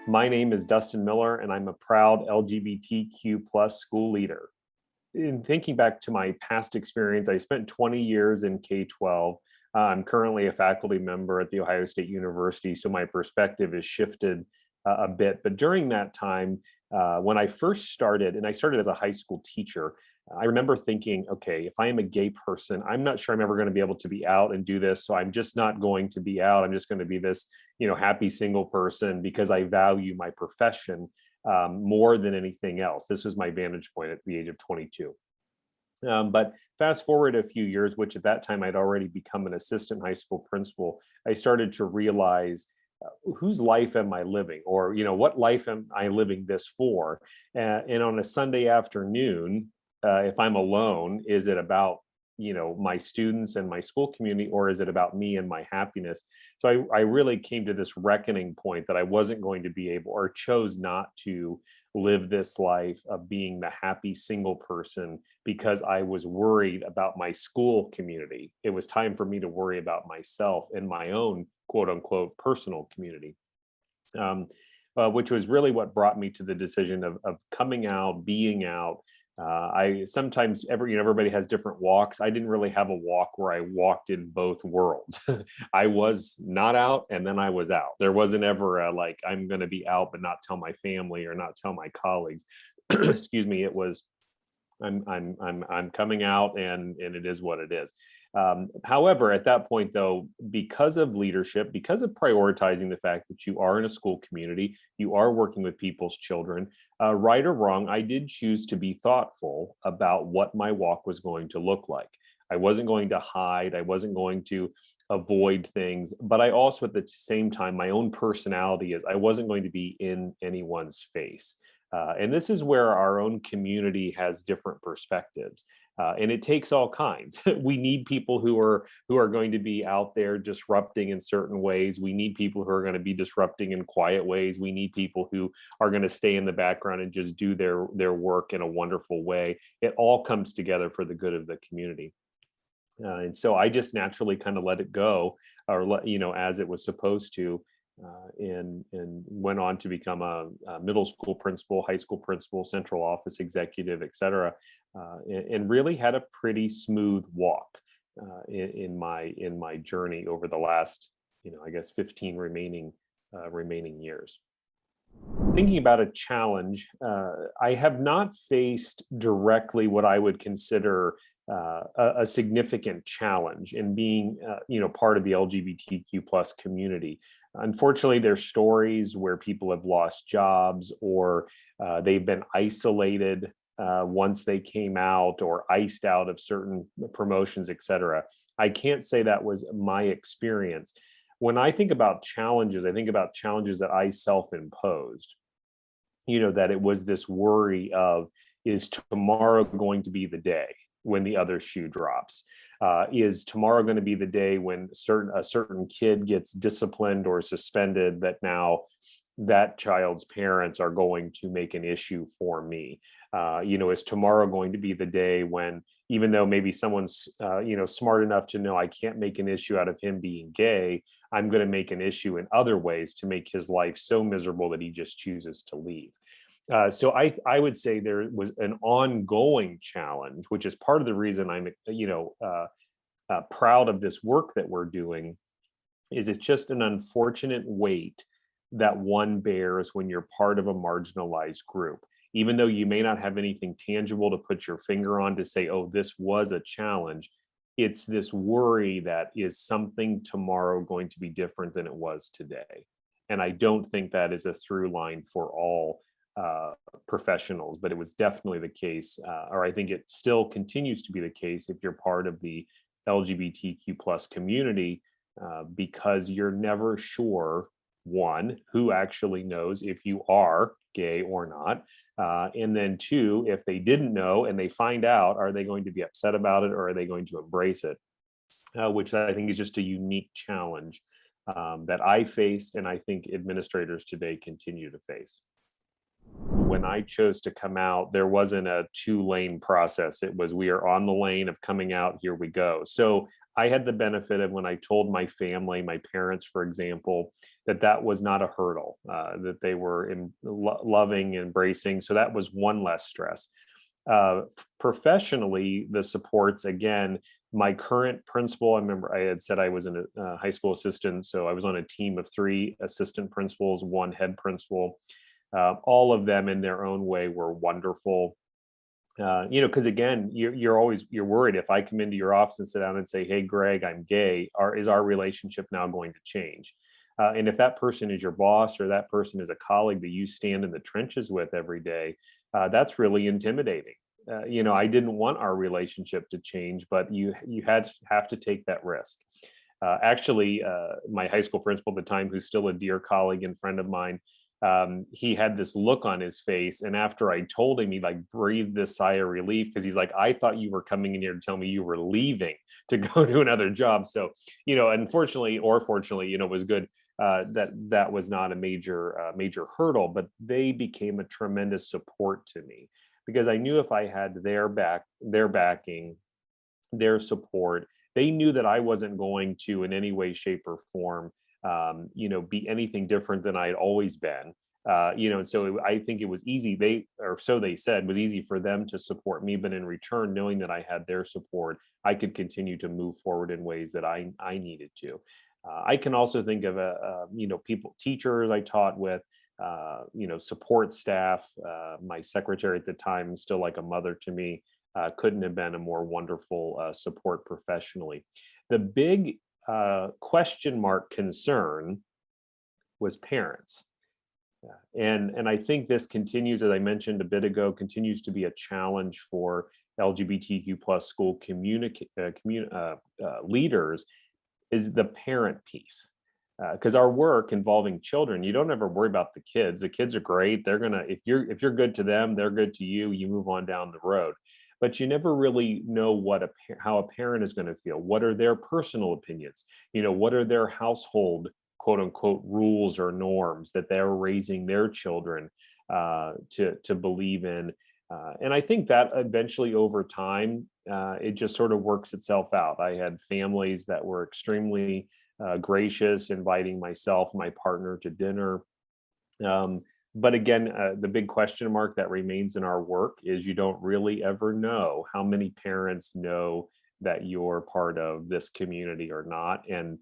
My name is Dustin Miller, and I'm a proud LGBTQ plus school leader. In thinking back to my past experience, I spent 20 years in K-12. I'm currently a faculty member at The Ohio State University, so my perspective has shifted a bit. But during that time, when I first started, and I started as a high school teacher, I remember thinking, okay, if I am a gay person, I'm not sure I'm ever going to be able to be out and do this. So I'm just not going to be out. I'm just going to be this, happy single person because I value my profession more than anything else. This was my vantage point at the age of 22. But fast forward a few years, which at that time I'd already become an assistant high school principal, I started to realize whose life am I living, or what life am I living this for? And on a Sunday afternoon, if I'm alone, is it about my students and my school community, or is it about me and my happiness? So I really came to this reckoning point that I wasn't going to be able, or chose not to live this life of being the happy single person because I was worried about my school community. It was time for me to worry about myself and my own quote unquote personal community. Which was really what brought me to the decision of coming out, being out. I sometimes everybody has different walks. I didn't really have a walk where I walked in both worlds. I was not out, and then I was out. There wasn't ever a like I'm going to be out but not tell my family or not tell my colleagues. Excuse me. It was I'm coming out, and it is what it is. However, at that point, though, because of leadership, because of prioritizing the fact that you are in a school community, you are working with people's children, right or wrong, I did choose to be thoughtful about what my walk was going to look like. I wasn't going to hide. I wasn't going to avoid things. But I also, at the same time, my own personality is I wasn't going to be in anyone's face. And this is where our own community has different perspectives. And it takes all kinds. We need people who are going to be out there disrupting in certain ways. We need people who are going to be disrupting in quiet ways. We need people who are going to stay in the background and just do their work in a wonderful way. It all comes together for the good of the community. And so I just naturally kind of let it go, or as it was supposed to. And went on to become a middle school principal, high school principal, central office executive, et cetera, and really had a pretty smooth walk in my journey over the last, I guess 15 remaining years. Thinking about a challenge, I have not faced directly what I would consider a significant challenge in being, part of the LGBTQ plus community. Unfortunately, there's stories where people have lost jobs, or they've been isolated once they came out, or iced out of certain promotions, et cetera. I can't say that was my experience. When I think about challenges, I think about challenges that I self-imposed. That it was this worry of, is tomorrow going to be the day when the other shoe drops? Is tomorrow going to be the day when a certain kid gets disciplined or suspended, that now that child's parents are going to make an issue for me? Is tomorrow going to be the day when, even though maybe someone's smart enough to know I can't make an issue out of him being gay, I'm going to make an issue in other ways to make his life so miserable that he just chooses to leave? So I would say there was an ongoing challenge, which is part of the reason I'm proud of this work that we're doing. Is it's just an unfortunate weight that one bears when you're part of a marginalized group. Even though you may not have anything tangible to put your finger on to say, oh, this was a challenge, it's this worry that, is something tomorrow going to be different than it was today? And I don't think that is a through line for all professionals, but it was definitely the case, or I think it still continues to be the case if you're part of the LGBTQ plus community, because you're never sure, one, who actually knows if you are gay or not, and then two, if they didn't know and they find out, are they going to be upset about it, or are they going to embrace it? Which I think is just a unique challenge that I faced, and I think administrators today continue to face. When I chose to come out, there wasn't a 2-lane process. It was, we are on the lane of coming out, here we go. So I had the benefit of when I told my family, my parents, for example, that was not a hurdle, that they were loving, embracing. So that was one less stress. Professionally, the supports, again, my current principal, I remember I had said I was a high school assistant. So I was on a team of 3 assistant principals, 1 head principal. All of them in their own way were wonderful. Because again, you're worried if I come into your office and sit down and say, "Hey, Greg, I'm gay," is our relationship now going to change? And if that person is your boss or that person is a colleague that you stand in the trenches with every day, that's really intimidating. I didn't want our relationship to change, but you have to take that risk. Actually, my high school principal at the time, who's still a dear colleague and friend of mine, he had this look on his face, and after I told him, he like breathed this sigh of relief, because he's like, "I thought you were coming in here to tell me you were leaving to go to another job." So, unfortunately or fortunately, it was good that was not a major hurdle, but they became a tremendous support to me, because I knew if I had their backing, their support, they knew that I wasn't going to in any way, shape, or form be anything different than I had always been. And so I think it was easy. So they said, was easy for them to support me, but in return, knowing that I had their support, I could continue to move forward in ways that I needed to. I can also think of teachers I taught with, support staff. My secretary at the time, still like a mother to me, couldn't have been a more wonderful support professionally. The big question mark concern was parents. And I think this continues, as I mentioned a bit ago, continues to be a challenge for LGBTQ plus school leaders, is the parent piece. Because our work involving children, you don't ever worry about the kids. The kids are great. They're gonna, if you're good to them, they're good to you. You move on down the road, but you never really know how a parent is going to feel. What are their personal opinions? What are their household quote unquote rules or norms that they're raising their children to believe in? And I think that eventually over time, it just sort of works itself out. I had families that were extremely gracious, inviting myself, my partner to dinner. But again, the big question mark that remains in our work is you don't really ever know how many parents know that you're part of this community or not. And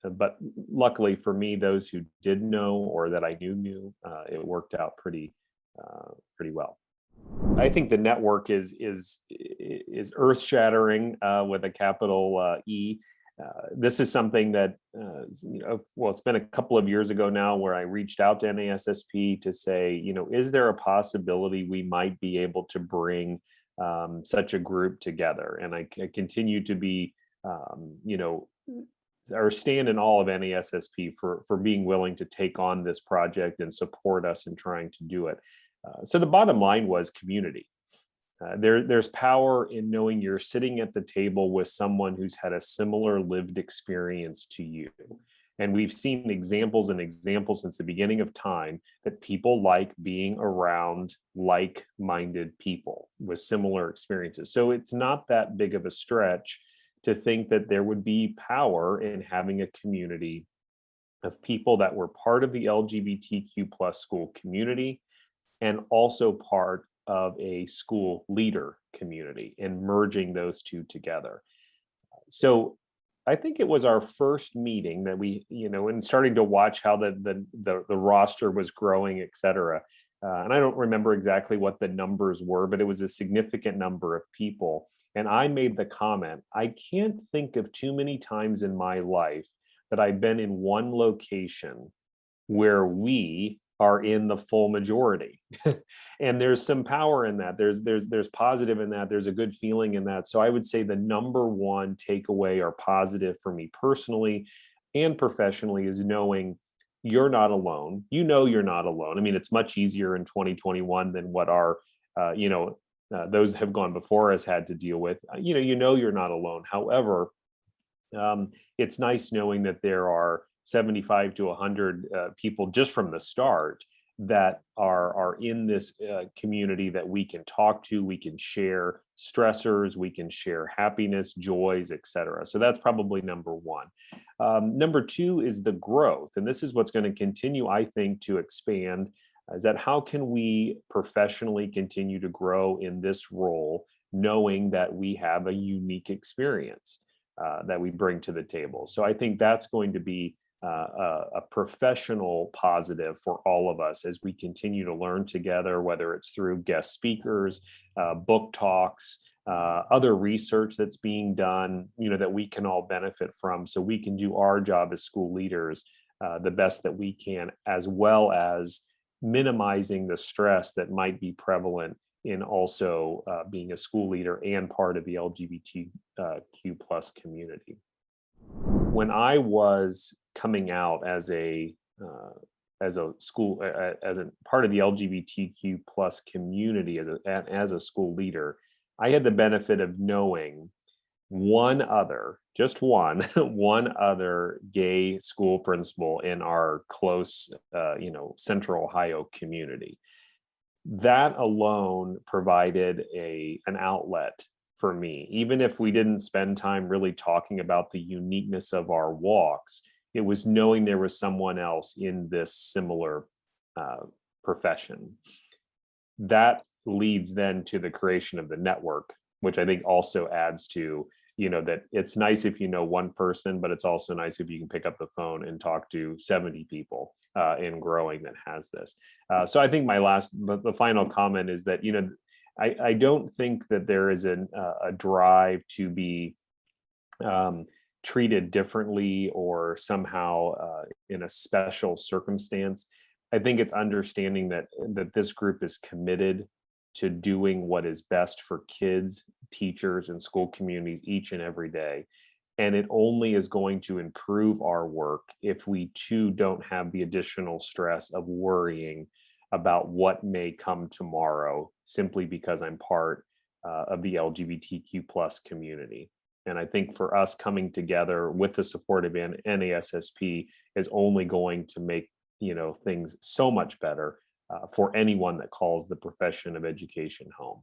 but luckily for me, those who did know or that I knew, it worked out pretty well. I think the network is earth shattering with a capital E. This is something that, well, it's been a couple of years ago now where I reached out to NASSP to say, is there a possibility we might be able to bring such a group together? And I continue to be, or stand in all of NASSP for being willing to take on this project and support us in trying to do it. So the bottom line was community. There's power in knowing you're sitting at the table with someone who's had a similar lived experience to you. And we've seen examples since the beginning of time that people like being around like-minded people with similar experiences. So it's not that big of a stretch to think that there would be power in having a community of people that were part of the LGBTQ plus school community and also part of a school leader community, and merging those two together. So I think it was our first meeting that we, and starting to watch how the roster was growing, et cetera. And I don't remember exactly what the numbers were, but it was a significant number of people. And I made the comment, I can't think of too many times in my life that I've been in one location where we are in the full majority. And there's some power in that. There's positive in that. There's a good feeling in that. So I would say the number one takeaway or positive for me personally and professionally is knowing you're not alone. You're not alone. I mean, it's much easier in 2021 than what our, those have gone before us had to deal with. You're not alone. However, it's nice knowing that there are 75 to 100 people just from the start that are in this community that we can talk to, we can share, stressors, we can share happiness, joys, etc. So that's probably number one. Number two is the growth. And this is what's going to continue, I think, to expand, is that how can we professionally continue to grow in this role, knowing that we have a unique experience that we bring to the table. So I think that's going to be a professional positive for all of us as we continue to learn together, whether it's through guest speakers, book talks, other research that's being done, that we can all benefit from, so we can do our job as school leaders the best that we can, as well as minimizing the stress that might be prevalent in also being a school leader and part of the LGBTQ plus community. When I was coming out as a school as a part of the LGBTQ plus community as a school leader, I had the benefit of knowing just one one other gay school principal in our close Central Ohio community. That alone provided an outlet for me. Even if we didn't spend time really talking about the uniqueness of our walks, it was knowing there was someone else in this similar profession. That leads then to the creation of the network, which I think also adds to, that it's nice if you know one person, but it's also nice if you can pick up the phone and talk to 70 people in growing that has this. So I think the final comment is that, I don't think that there is a drive to be treated differently or somehow in a special circumstance. I think it's understanding that this group is committed to doing what is best for kids, teachers, and school communities each and every day. And it only is going to improve our work if we too don't have the additional stress of worrying about what may come tomorrow simply because I'm part of the LGBTQ plus community. And I think for us, coming together with the support of NASSP is only going to make things so much better for anyone that calls the profession of education home.